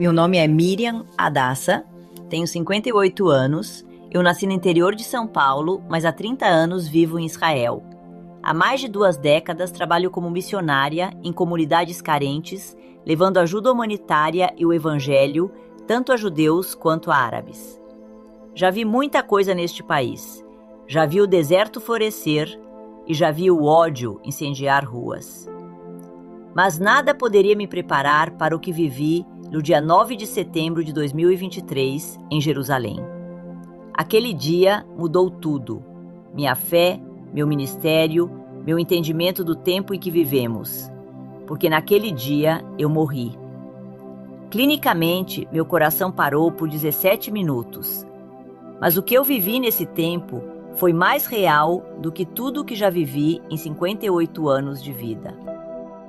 Meu nome é Miriam Hadassa, tenho 58 anos, eu nasci no interior de São Paulo, mas há 30 anos vivo em Israel. Há mais de 2 décadas trabalho como missionária em comunidades carentes, levando ajuda humanitária e o evangelho, tanto a judeus quanto a árabes. Já vi muita coisa neste país. Já vi o deserto florescer e já vi o ódio incendiar ruas. Mas nada poderia me preparar para o que vivi no dia 9 de setembro de 2023, em Jerusalém. Aquele dia mudou tudo. Minha fé, meu ministério, meu entendimento do tempo em que vivemos. Porque naquele dia eu morri. Clinicamente, meu coração parou por 17 minutos. Mas o que eu vivi nesse tempo foi mais real do que tudo o que já vivi em 58 anos de vida.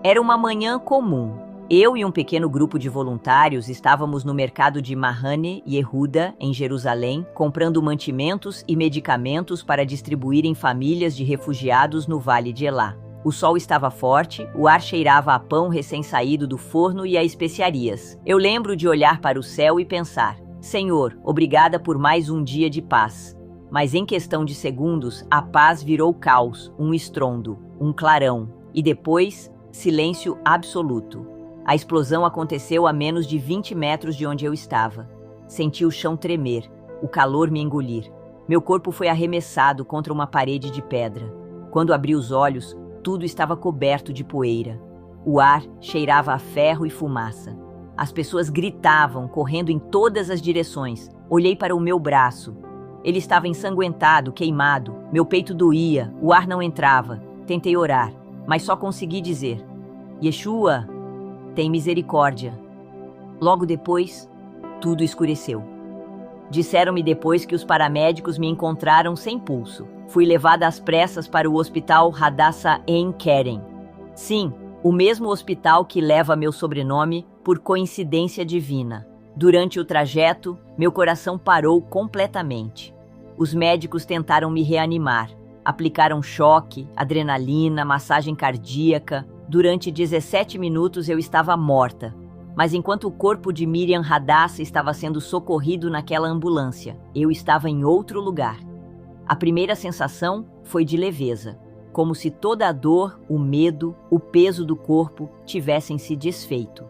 Era uma manhã comum. Eu e um pequeno grupo de voluntários estávamos no mercado de Mahane Yehuda, em Jerusalém, comprando mantimentos e medicamentos para distribuir em famílias de refugiados no Vale de Elá. O sol estava forte, o ar cheirava a pão recém-saído do forno e a especiarias. Eu lembro de olhar para o céu e pensar: Senhor, obrigada por mais um dia de paz. Mas em questão de segundos, a paz virou caos, um estrondo, um clarão. E depois, silêncio absoluto. A explosão aconteceu a menos de 20 metros de onde eu estava. Senti o chão tremer, o calor me engolir. Meu corpo foi arremessado contra uma parede de pedra. Quando abri os olhos, tudo estava coberto de poeira. O ar cheirava a ferro e fumaça. As pessoas gritavam, correndo em todas as direções. Olhei para o meu braço. Ele estava ensanguentado, queimado. Meu peito doía, o ar não entrava. Tentei orar, mas só consegui dizer: Yeshua, tem misericórdia. Logo depois, tudo escureceu. Disseram-me depois que os paramédicos me encontraram sem pulso. Fui levada às pressas para o hospital Hadassah Ein Kerem. Sim, o mesmo hospital que leva meu sobrenome por coincidência divina. Durante o trajeto, meu coração parou completamente. Os médicos tentaram me reanimar. Aplicaram choque, adrenalina, massagem cardíaca. Durante 17 minutos eu estava morta. Mas enquanto o corpo de Miriam Hadassa estava sendo socorrido naquela ambulância, eu estava em outro lugar. A primeira sensação foi de leveza, como se toda a dor, o medo, o peso do corpo tivessem se desfeito.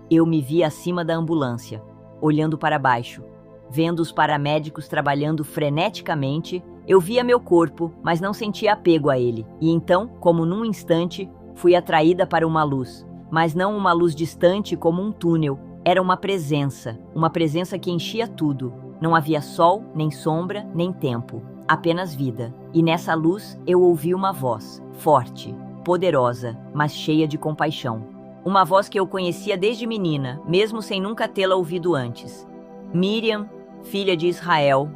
Eu me vi acima da ambulância, olhando para baixo, vendo os paramédicos trabalhando freneticamente. Eu via meu corpo, mas não sentia apego a ele. E então, como num instante, fui atraída para uma luz, mas não uma luz distante como um túnel. Era uma presença que enchia tudo. Não havia sol, nem sombra, nem tempo, apenas vida. E nessa luz eu ouvi uma voz, forte, poderosa, mas cheia de compaixão. Uma voz que eu conhecia desde menina, mesmo sem nunca tê-la ouvido antes. Miriam, filha de Israel,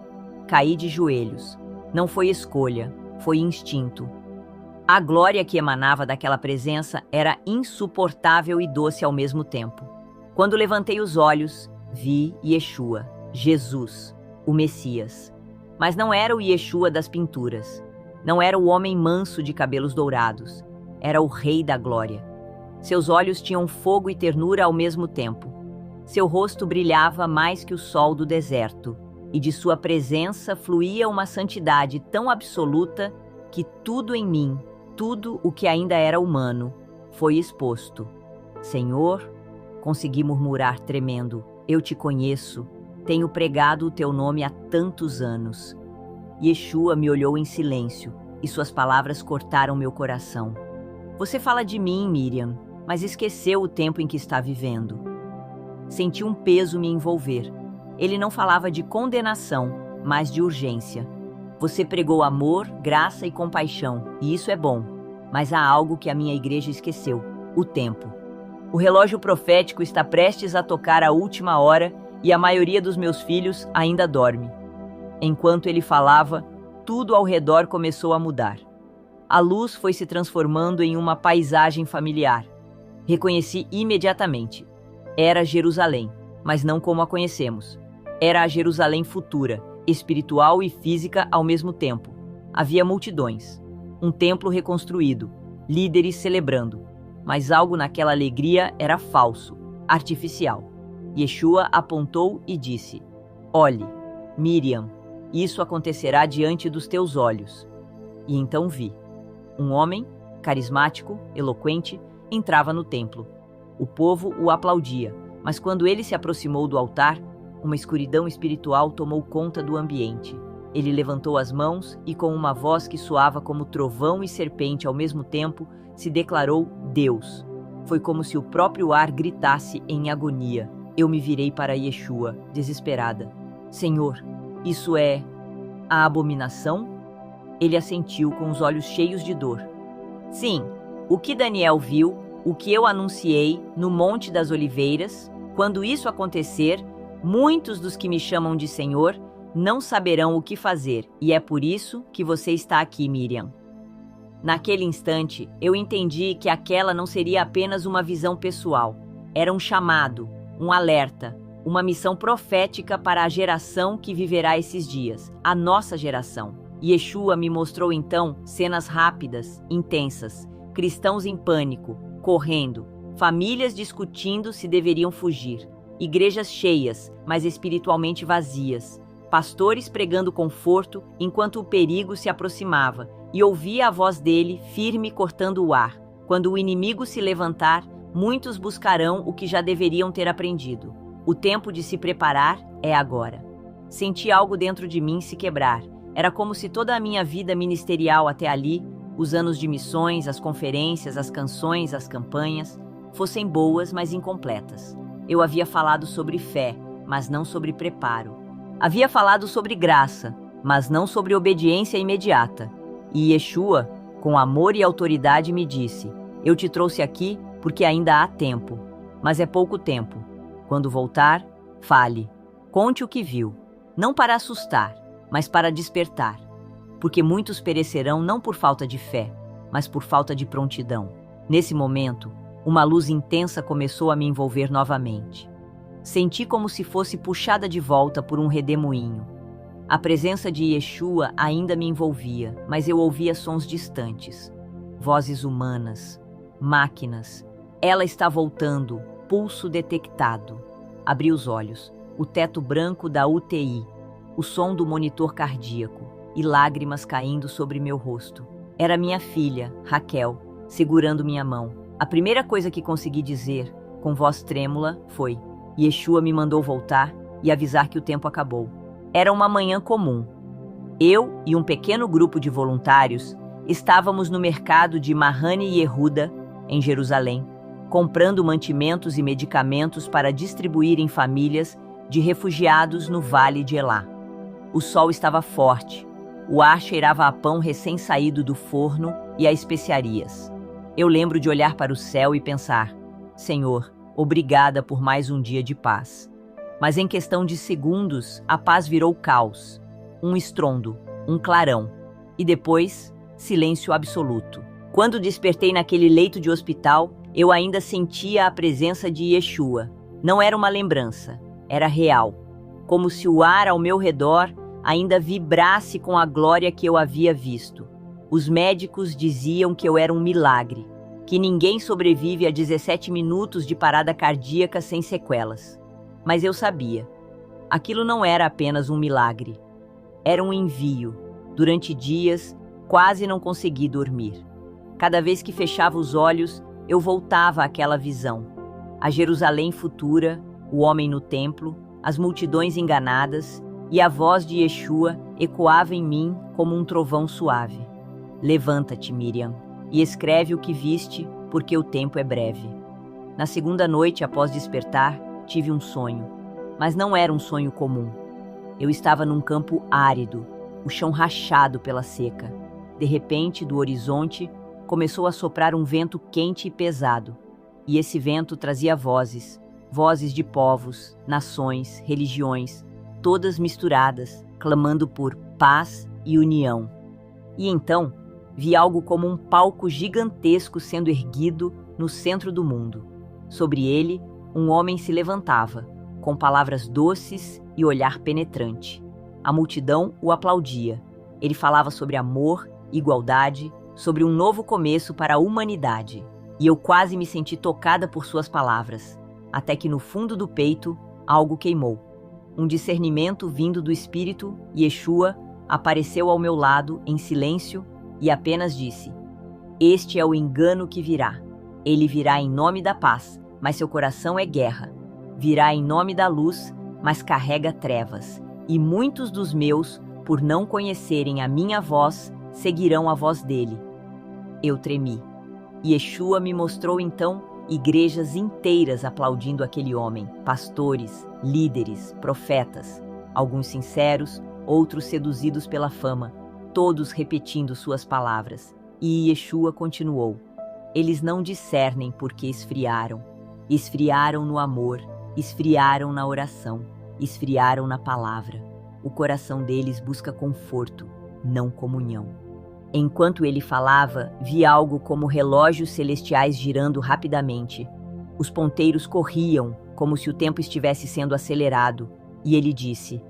caí de joelhos. Não foi escolha, foi instinto. A glória que emanava daquela presença era insuportável e doce ao mesmo tempo. Quando levantei os olhos, vi Yeshua, Jesus, o Messias. Mas não era o Yeshua das pinturas. Não era o homem manso de cabelos dourados. Era o Rei da Glória. Seus olhos tinham fogo e ternura ao mesmo tempo. Seu rosto brilhava mais que o sol do deserto, e de sua presença fluía uma santidade tão absoluta que tudo em mim, tudo o que ainda era humano, foi exposto. Senhor, consegui murmurar tremendo, eu te conheço, tenho pregado o teu nome há tantos anos. Yeshua me olhou em silêncio, e suas palavras cortaram meu coração. Você fala de mim, Miriam, mas esqueceu o tempo em que está vivendo. Senti um peso me envolver. Ele não falava de condenação, mas de urgência. Você pregou amor, graça e compaixão, e isso é bom. Mas há algo que a minha igreja esqueceu: o tempo. O relógio profético está prestes a tocar a última hora e a maioria dos meus filhos ainda dorme. Enquanto ele falava, tudo ao redor começou a mudar. A luz foi se transformando em uma paisagem familiar. Reconheci imediatamente. Era Jerusalém, mas não como a conhecemos. Era a Jerusalém futura, espiritual e física ao mesmo tempo. Havia multidões, um templo reconstruído, líderes celebrando, mas algo naquela alegria era falso, artificial. Yeshua apontou e disse: Olhe, Miriam, isso acontecerá diante dos teus olhos. E então vi. Um homem, carismático, eloquente, entrava no templo. O povo o aplaudia, mas quando ele se aproximou do altar, uma escuridão espiritual tomou conta do ambiente. Ele levantou as mãos e, com uma voz que soava como trovão e serpente ao mesmo tempo, se declarou Deus. Foi como se o próprio ar gritasse em agonia. Eu me virei para Yeshua, desesperada. Senhor, isso é a abominação? Ele assentiu com os olhos cheios de dor. Sim, o que Daniel viu, o que eu anunciei no Monte das Oliveiras, quando isso acontecer, muitos dos que me chamam de Senhor não saberão o que fazer, e é por isso que você está aqui, Miriam. Naquele instante, eu entendi que aquela não seria apenas uma visão pessoal. Era um chamado, um alerta, uma missão profética para a geração que viverá esses dias, a nossa geração. Yeshua me mostrou então cenas rápidas, intensas, cristãos em pânico, correndo, famílias discutindo se deveriam fugir, igrejas cheias, mas espiritualmente vazias, pastores pregando conforto enquanto o perigo se aproximava, e ouvia a voz dele firme cortando o ar. Quando o inimigo se levantar, muitos buscarão o que já deveriam ter aprendido. O tempo de se preparar é agora. Senti algo dentro de mim se quebrar. Era como se toda a minha vida ministerial até ali, os anos de missões, as conferências, as canções, as campanhas, fossem boas, mas incompletas. Eu havia falado sobre fé, mas não sobre preparo. Havia falado sobre graça, mas não sobre obediência imediata. E Yeshua, com amor e autoridade, me disse: Eu te trouxe aqui porque ainda há tempo, mas é pouco tempo. Quando voltar, fale, conte o que viu, não para assustar, mas para despertar, porque muitos perecerão não por falta de fé, mas por falta de prontidão. Nesse momento, uma luz intensa começou a me envolver novamente. Senti como se fosse puxada de volta por um redemoinho. A presença de Yeshua ainda me envolvia, mas eu ouvia sons distantes. Vozes humanas, máquinas. Ela está voltando, pulso detectado. Abri os olhos, o teto branco da UTI, o som do monitor cardíaco e lágrimas caindo sobre meu rosto. Era minha filha, Raquel, segurando minha mão. A primeira coisa que consegui dizer, com voz trêmula, foi: Yeshua me mandou voltar e avisar que o tempo acabou. Era uma manhã comum. Eu e um pequeno grupo de voluntários estávamos no mercado de Mahane Yehuda, em Jerusalém, comprando mantimentos e medicamentos para distribuir em famílias de refugiados no Vale de Elá. O sol estava forte, o ar cheirava a pão recém-saído do forno e a especiarias. Eu lembro de olhar para o céu e pensar: Senhor, obrigada por mais um dia de paz. Mas em questão de segundos, a paz virou caos, um estrondo, um clarão, e depois, silêncio absoluto. Quando despertei naquele leito de hospital, eu ainda sentia a presença de Yeshua. Não era uma lembrança, era real, como se o ar ao meu redor ainda vibrasse com a glória que eu havia visto. Os médicos diziam que eu era um milagre, que ninguém sobrevive a 17 minutos de parada cardíaca sem sequelas. Mas eu sabia, aquilo não era apenas um milagre, era um envio. Durante dias, quase não consegui dormir. Cada vez que fechava os olhos, eu voltava àquela visão. A Jerusalém futura, o homem no templo, as multidões enganadas, e a voz de Yeshua ecoava em mim como um trovão suave. Levanta-te, Miriam, e escreve o que viste, porque o tempo é breve. Na segunda noite após despertar, tive um sonho, mas não era um sonho comum. Eu estava num campo árido, o chão rachado pela seca. De repente, do horizonte, começou a soprar um vento quente e pesado. E esse vento trazia vozes, vozes de povos, nações, religiões, todas misturadas, clamando por paz e união. E então, vi algo como um palco gigantesco sendo erguido no centro do mundo. Sobre ele, um homem se levantava, com palavras doces e olhar penetrante. A multidão o aplaudia. Ele falava sobre amor, igualdade, sobre um novo começo para a humanidade. E eu quase me senti tocada por suas palavras, até que no fundo do peito, algo queimou. Um discernimento vindo do Espírito, Yeshua, apareceu ao meu lado em silêncio e apenas disse: "Este é o engano que virá. Ele virá em nome da paz, mas seu coração é guerra. Virá em nome da luz, mas carrega trevas. E muitos dos meus, por não conhecerem a minha voz, seguirão a voz dele." Eu tremi. Yeshua me mostrou então igrejas inteiras aplaudindo aquele homem, pastores, líderes, profetas, alguns sinceros, outros seduzidos pela fama, todos repetindo suas palavras. E Yeshua continuou: "Eles não discernem porque esfriaram. Esfriaram no amor, esfriaram na oração, esfriaram na palavra. O coração deles busca conforto, não comunhão." Enquanto ele falava, vi algo como relógios celestiais girando rapidamente. Os ponteiros corriam, como se o tempo estivesse sendo acelerado, e ele disse: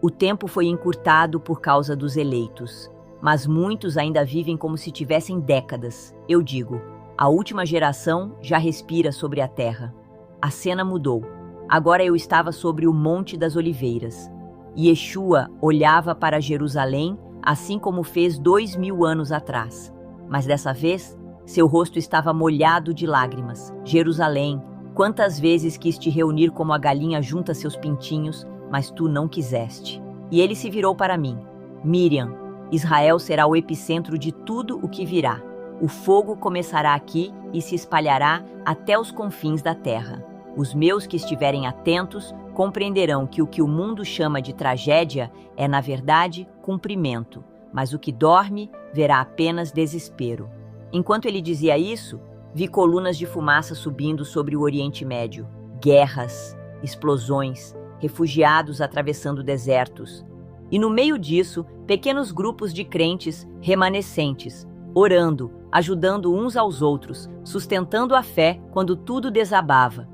"O tempo foi encurtado por causa dos eleitos, mas muitos ainda vivem como se tivessem décadas. Eu digo, a última geração já respira sobre a terra." A cena mudou. Agora eu estava sobre o Monte das Oliveiras. Yeshua olhava para Jerusalém, assim como fez 2000 anos atrás. Mas dessa vez, seu rosto estava molhado de lágrimas. "Jerusalém, quantas vezes quis te reunir como a galinha junta seus pintinhos, mas tu não quiseste." E ele se virou para mim: "Miriam, Israel será o epicentro de tudo o que virá. O fogo começará aqui e se espalhará até os confins da terra. Os meus que estiverem atentos compreenderão que o mundo chama de tragédia é, na verdade, cumprimento, mas o que dorme verá apenas desespero." Enquanto ele dizia isso, vi colunas de fumaça subindo sobre o Oriente Médio. Guerras, explosões, refugiados atravessando desertos. E no meio disso, pequenos grupos de crentes remanescentes, orando, ajudando uns aos outros, sustentando a fé quando tudo desabava.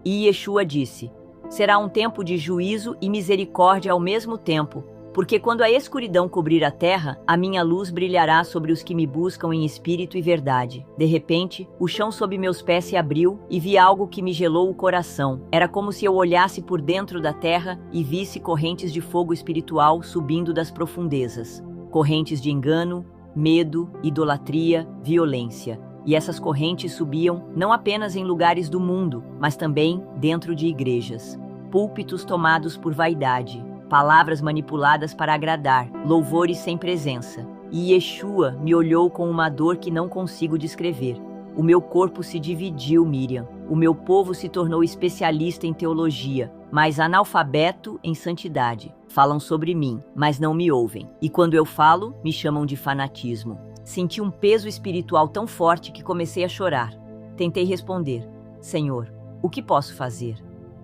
E Yeshua disse: "Será um tempo de juízo e misericórdia ao mesmo tempo, porque quando a escuridão cobrir a terra, a minha luz brilhará sobre os que me buscam em espírito e verdade." De repente, o chão sob meus pés se abriu e vi algo que me gelou o coração. Era como se eu olhasse por dentro da terra e visse correntes de fogo espiritual subindo das profundezas. Correntes de engano, medo, idolatria, violência. E essas correntes subiam não apenas em lugares do mundo, mas também dentro de igrejas. Púlpitos tomados por vaidade, palavras manipuladas para agradar, louvores sem presença. E Yeshua me olhou com uma dor que não consigo descrever. O meu corpo se dividiu, Miriam. O meu povo se tornou especialista em teologia, mas analfabeto em santidade. Falam sobre mim, mas não me ouvem. E quando eu falo, me chamam de fanatismo. Senti um peso espiritual tão forte que comecei a chorar. Tentei responder: "Senhor, o que posso fazer?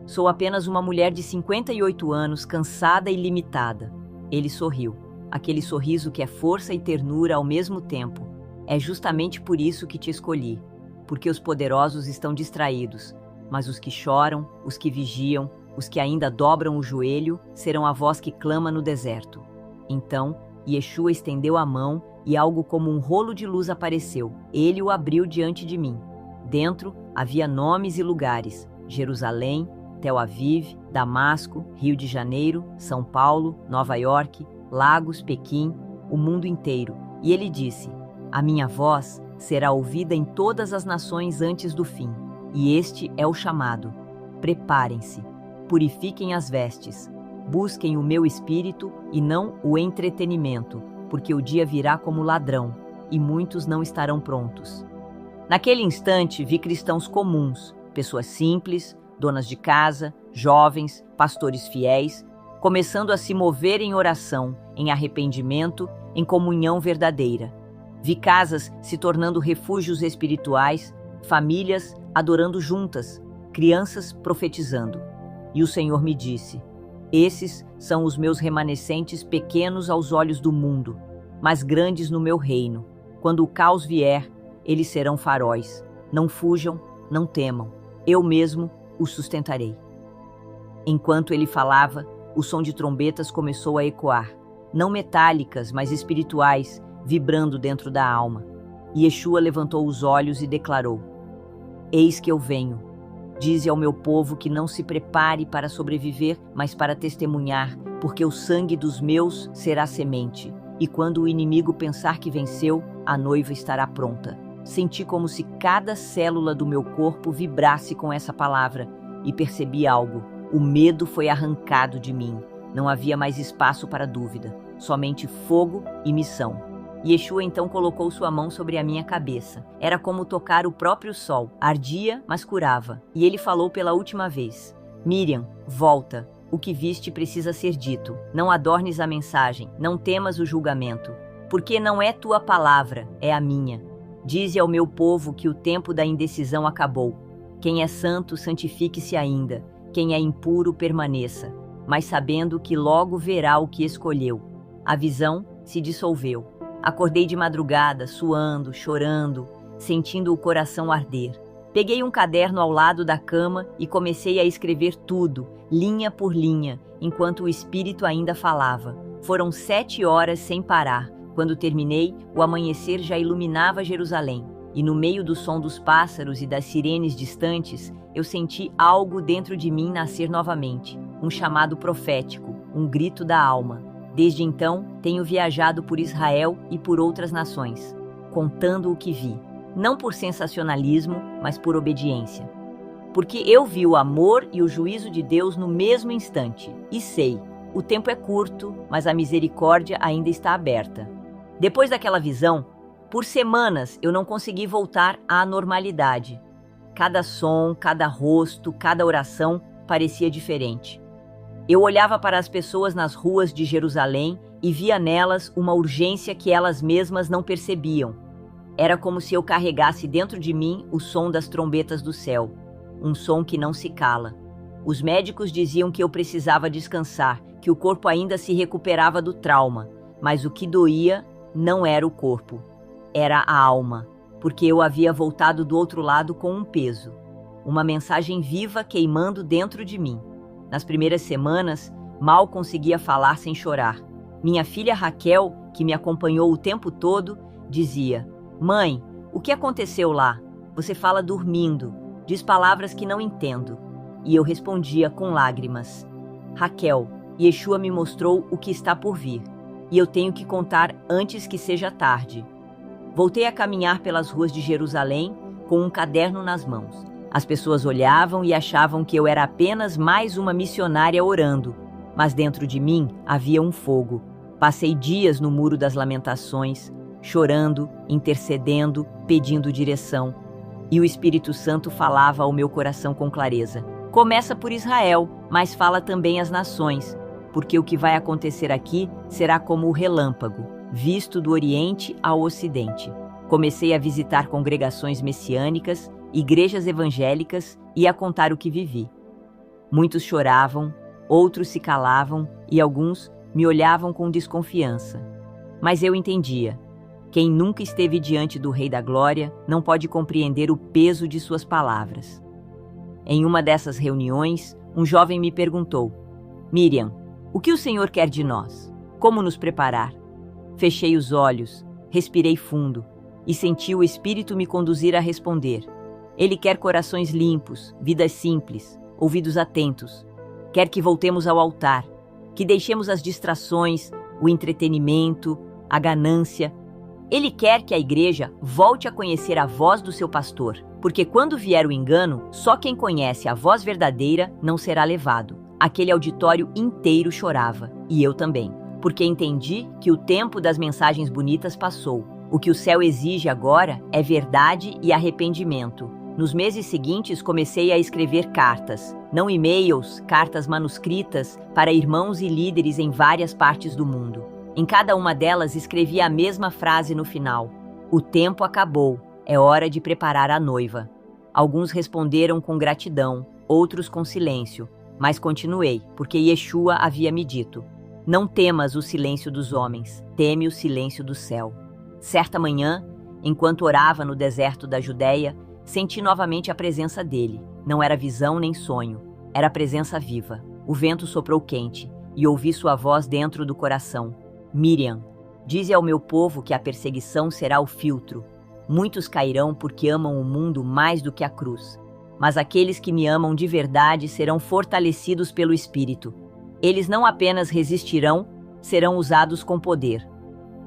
Sou apenas uma mulher de 58 anos, cansada e limitada." Ele sorriu. Aquele sorriso que é força e ternura ao mesmo tempo. "É justamente por isso que te escolhi, porque os poderosos estão distraídos, mas os que choram, os que vigiam, os que ainda dobram o joelho, serão a voz que clama no deserto." Então, Yeshua estendeu a mão e algo como um rolo de luz apareceu. Ele o abriu diante de mim. Dentro havia nomes e lugares: Jerusalém, Tel Aviv, Damasco, Rio de Janeiro, São Paulo, Nova York, Lagos, Pequim, o mundo inteiro. E ele disse: "A minha voz será ouvida em todas as nações antes do fim. E este é o chamado. Preparem-se, purifiquem as vestes, busquem o meu espírito e não o entretenimento, porque o dia virá como ladrão, e muitos não estarão prontos." Naquele instante, vi cristãos comuns, pessoas simples, donas de casa, jovens, pastores fiéis, começando a se mover em oração, em arrependimento, em comunhão verdadeira. Vi casas se tornando refúgios espirituais, famílias adorando juntas, crianças profetizando. E o Senhor me disse: "Esses são os meus remanescentes, pequenos aos olhos do mundo, mas grandes no meu reino. Quando o caos vier, eles serão faróis. Não fujam, não temam. Eu mesmo os sustentarei." Enquanto ele falava, o som de trombetas começou a ecoar, não metálicas, mas espirituais, vibrando dentro da alma. E Yeshua levantou os olhos e declarou: "Eis que eu venho. Dize ao meu povo que não se prepare para sobreviver, mas para testemunhar, porque o sangue dos meus será semente. E quando o inimigo pensar que venceu, a noiva estará pronta. Senti como se cada célula do meu corpo vibrasse com essa palavra e percebi algo. O medo foi arrancado de mim. Não havia mais espaço para dúvida, somente fogo e missão. Yeshua então colocou sua mão sobre a minha cabeça. Era como tocar o próprio sol. Ardia, mas curava. E ele falou pela última vez: Miriam, volta. O que viste precisa ser dito. Não adornes a mensagem. Não temas o julgamento. Porque não é tua palavra, é a minha. Dize ao meu povo que o tempo da indecisão acabou. Quem é santo, santifique-se ainda. Quem é impuro, permaneça. Mas sabendo que logo verá o que escolheu. A visão se dissolveu. Acordei de madrugada, suando, chorando, sentindo o coração arder. Peguei um caderno ao lado da cama e comecei a escrever tudo, linha por linha, enquanto o Espírito ainda falava. Foram 7 horas sem parar. Quando terminei, o amanhecer já iluminava Jerusalém. E no meio do som dos pássaros e das sirenes distantes, eu senti algo dentro de mim nascer novamente. Um chamado profético, um grito da alma. Desde então, tenho viajado por Israel e por outras nações, contando o que vi. Não por sensacionalismo, mas por obediência. Porque eu vi o amor e o juízo de Deus no mesmo instante. E sei, o tempo é curto, mas a misericórdia ainda está aberta. Depois daquela visão, por semanas eu não consegui voltar à normalidade. Cada som, cada rosto, cada oração parecia diferente. Eu olhava para as pessoas nas ruas de Jerusalém e via nelas uma urgência que elas mesmas não percebiam. Era como se eu carregasse dentro de mim o som das trombetas do céu, um som que não se cala. Os médicos diziam que eu precisava descansar, que o corpo ainda se recuperava do trauma, mas o que doía não era o corpo, era a alma, porque eu havia voltado do outro lado com um peso, uma mensagem viva queimando dentro de mim. Nas primeiras semanas, mal conseguia falar sem chorar. Minha filha Raquel, que me acompanhou o tempo todo, dizia: Mãe, o que aconteceu lá? Você fala dormindo, diz palavras que não entendo. E eu respondia com lágrimas: Raquel, Yeshua me mostrou o que está por vir, e eu tenho que contar antes que seja tarde. Voltei a caminhar pelas ruas de Jerusalém com um caderno nas mãos. As pessoas olhavam e achavam que eu era apenas mais uma missionária orando, mas dentro de mim havia um fogo. Passei dias no Muro das Lamentações, chorando, intercedendo, pedindo direção. E o Espírito Santo falava ao meu coração com clareza. Começa por Israel, mas fala também às nações, porque o que vai acontecer aqui será como o relâmpago, visto do Oriente ao Ocidente. Comecei a visitar congregações messiânicas, igrejas evangélicas e a contar o que vivi. Muitos choravam, outros se calavam e alguns me olhavam com desconfiança. Mas eu entendia. Quem nunca esteve diante do Rei da Glória não pode compreender o peso de suas palavras. Em uma dessas reuniões, um jovem me perguntou: Miriam, o que o Senhor quer de nós? Como nos preparar? Fechei os olhos, respirei fundo e senti o Espírito me conduzir a responder. Ele quer corações limpos, vidas simples, ouvidos atentos. Quer que voltemos ao altar, que deixemos as distrações, o entretenimento, a ganância. Ele quer que a igreja volte a conhecer a voz do seu pastor, porque quando vier o engano, só quem conhece a voz verdadeira não será levado. Aquele auditório inteiro chorava, e eu também, porque entendi que o tempo das mensagens bonitas passou. O que o céu exige agora é verdade e arrependimento. Nos meses seguintes, comecei a escrever cartas, não e-mails, cartas manuscritas, para irmãos e líderes em várias partes do mundo. Em cada uma delas, escrevia a mesma frase no final: O tempo acabou, é hora de preparar a noiva. Alguns responderam com gratidão, outros com silêncio, mas continuei, porque Yeshua havia me dito: Não temas o silêncio dos homens, teme o silêncio do céu. Certa manhã, enquanto orava no deserto da Judéia, senti novamente a presença dele. Não era visão nem sonho, era presença viva. O vento soprou quente e ouvi sua voz dentro do coração. Miriam, dize ao meu povo que a perseguição será o filtro. Muitos cairão porque amam o mundo mais do que a cruz. mas aqueles que me amam de verdade serão fortalecidos pelo Espírito. Eles não apenas resistirão, serão usados com poder.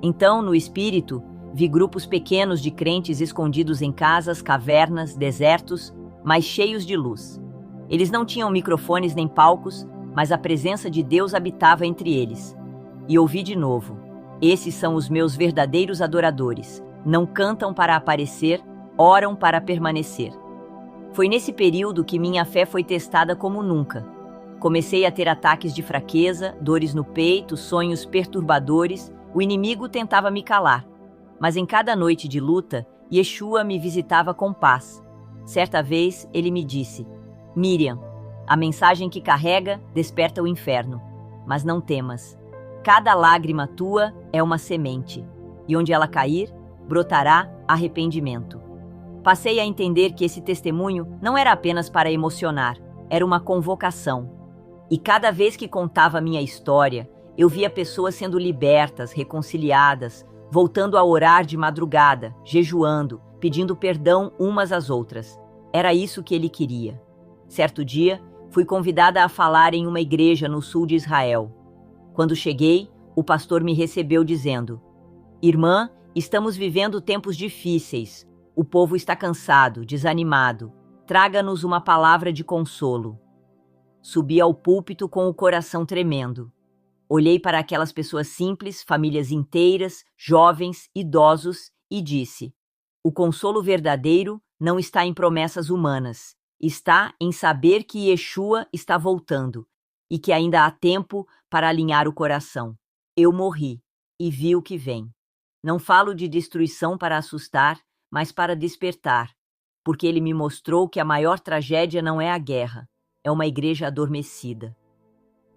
Então, no Espírito, vi grupos pequenos de crentes escondidos em casas, cavernas, desertos, mas cheios de luz. Eles não tinham microfones nem palcos, mas a presença de Deus habitava entre eles. E ouvi de novo: esses são os meus verdadeiros adoradores. Não cantam para aparecer, oram para permanecer. Foi nesse período que minha fé foi testada como nunca. Comecei a ter ataques de fraqueza, dores no peito, sonhos perturbadores. O inimigo tentava me calar. Mas em cada noite de luta, Yeshua me visitava com paz. Certa vez, ele me disse: Miriam, a mensagem que carrega desperta o inferno. Mas não temas. Cada lágrima tua é uma semente, e onde ela cair, brotará arrependimento. Passei a entender que esse testemunho não era apenas para emocionar, era uma convocação. E cada vez que contava minha história, eu via pessoas sendo libertas, reconciliadas, voltando a orar de madrugada, jejuando, pedindo perdão umas às outras. Era isso que ele queria. Certo dia, fui convidada a falar em uma igreja no sul de Israel. Quando cheguei, o pastor me recebeu dizendo: Irmã, estamos vivendo tempos difíceis. O povo está cansado, desanimado. Traga-nos uma palavra de consolo. Subi ao púlpito com o coração tremendo. Olhei para aquelas pessoas simples, famílias inteiras, jovens, idosos, e disse: o consolo verdadeiro não está em promessas humanas. Está em saber que Yeshua está voltando e que ainda há tempo para alinhar o coração. Eu morri e vi o que vem. Não falo de destruição para assustar, mas para despertar, porque ele me mostrou que a maior tragédia não é a guerra, é uma igreja adormecida.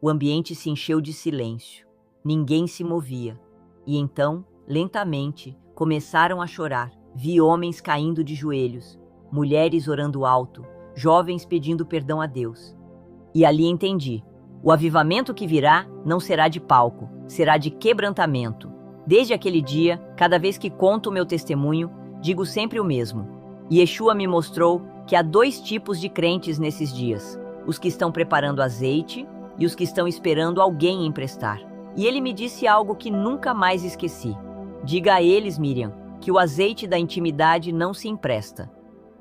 O ambiente se encheu de silêncio. Ninguém se movia. E então, lentamente, começaram a chorar. Vi homens caindo de joelhos, mulheres orando alto, jovens pedindo perdão a Deus. E ali entendi: o avivamento que virá não será de palco, será de quebrantamento. Desde aquele dia, cada vez que conto o meu testemunho, digo sempre o mesmo. Yeshua me mostrou que há 2 tipos de crentes nesses dias: os que estão preparando azeite e os que estão esperando alguém emprestar. E ele me disse algo que nunca mais esqueci. Diga a eles, Miriam, que o azeite da intimidade não se empresta.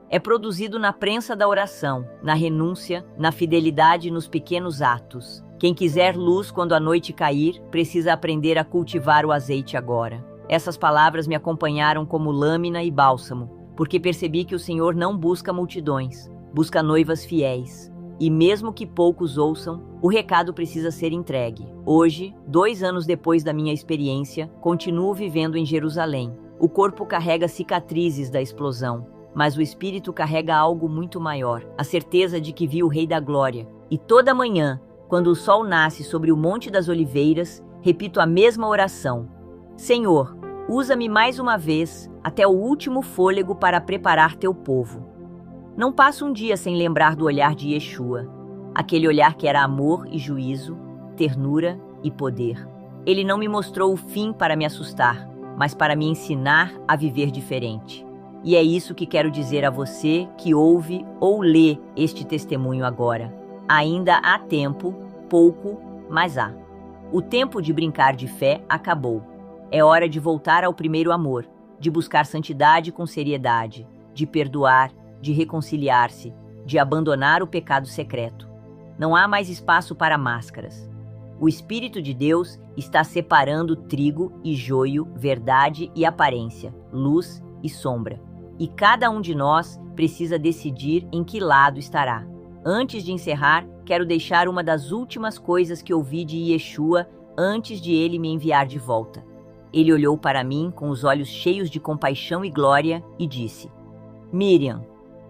É produzido na prensa da oração, na renúncia, na fidelidade nos pequenos atos. Quem quiser luz quando a noite cair, precisa aprender a cultivar o azeite agora. Essas palavras me acompanharam como lâmina e bálsamo, porque percebi que o Senhor não busca multidões, busca noivas fiéis. E mesmo que poucos ouçam, o recado precisa ser entregue. Hoje, 2 anos depois da minha experiência, continuo vivendo em Jerusalém. O corpo carrega cicatrizes da explosão, mas o espírito carrega algo muito maior, a certeza de que vi o Rei da Glória. E toda manhã, quando o sol nasce sobre o Monte das Oliveiras, repito a mesma oração: Senhor, usa-me mais uma vez, até o último fôlego para preparar teu povo. Não passo um dia sem lembrar do olhar de Yeshua, aquele olhar que era amor e juízo, ternura e poder. Ele não me mostrou o fim para me assustar, mas para me ensinar a viver diferente. E é isso que quero dizer a você que ouve ou lê este testemunho agora. Ainda há tempo, pouco, mas há. O tempo de brincar de fé acabou. É hora de voltar ao primeiro amor, de buscar santidade com seriedade, de perdoar, de reconciliar-se, de abandonar o pecado secreto. Não há mais espaço para máscaras. O Espírito de Deus está separando trigo e joio, verdade e aparência, luz e sombra. E cada um de nós precisa decidir em que lado estará. Antes de encerrar, quero deixar uma das últimas coisas que ouvi de Yeshua antes de ele me enviar de volta. Ele olhou para mim com os olhos cheios de compaixão e glória e disse: Miriam,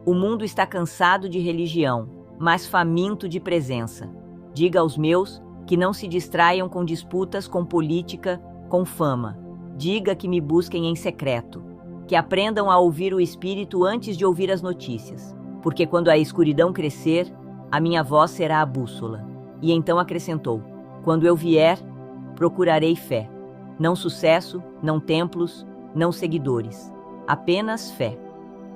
o mundo está cansado de religião, mas faminto de presença. Diga aos meus que não se distraiam com disputas, com política, com fama. Diga que me busquem em secreto, que aprendam a ouvir o Espírito antes de ouvir as notícias, porque quando a escuridão crescer, a minha voz será a bússola. E então acrescentou: quando eu vier, procurarei fé. Não sucesso, não templos, não seguidores. Apenas fé.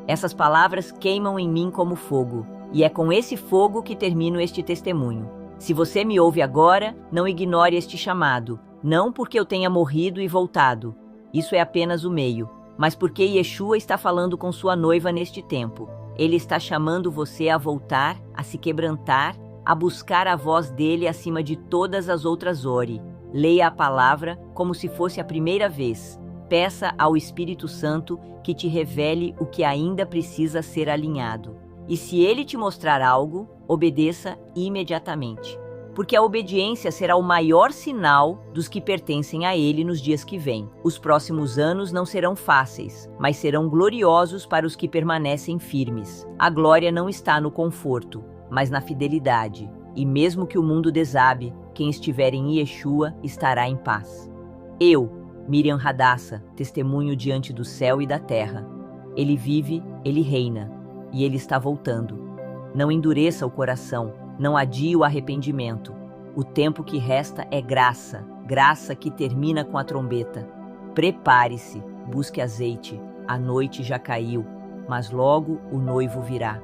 Essas palavras queimam em mim como fogo. E é com esse fogo que termino este testemunho. Se você me ouve agora, não ignore este chamado, não porque eu tenha morrido e voltado. Isso é apenas o meio, mas porque Yeshua está falando com sua noiva neste tempo. Ele está chamando você a voltar, a se quebrantar, a buscar a voz dele acima de todas as outras. Ore. Leia a palavra como se fosse a primeira vez. Peça ao Espírito Santo que te revele o que ainda precisa ser alinhado. E se ele te mostrar algo, obedeça imediatamente. Porque a obediência será o maior sinal dos que pertencem a ele nos dias que vêm. Os próximos anos não serão fáceis, mas serão gloriosos para os que permanecem firmes. A glória não está no conforto, mas na fidelidade. E mesmo que o mundo desabe, quem estiver em Yeshua estará em paz. Eu, Miriam Hadassah, testemunho diante do céu e da terra. Ele vive, ele reina, e ele está voltando. Não endureça o coração, não adie o arrependimento. O tempo que resta é graça, graça que termina com a trombeta. Prepare-se, busque azeite, a noite já caiu, mas logo o noivo virá.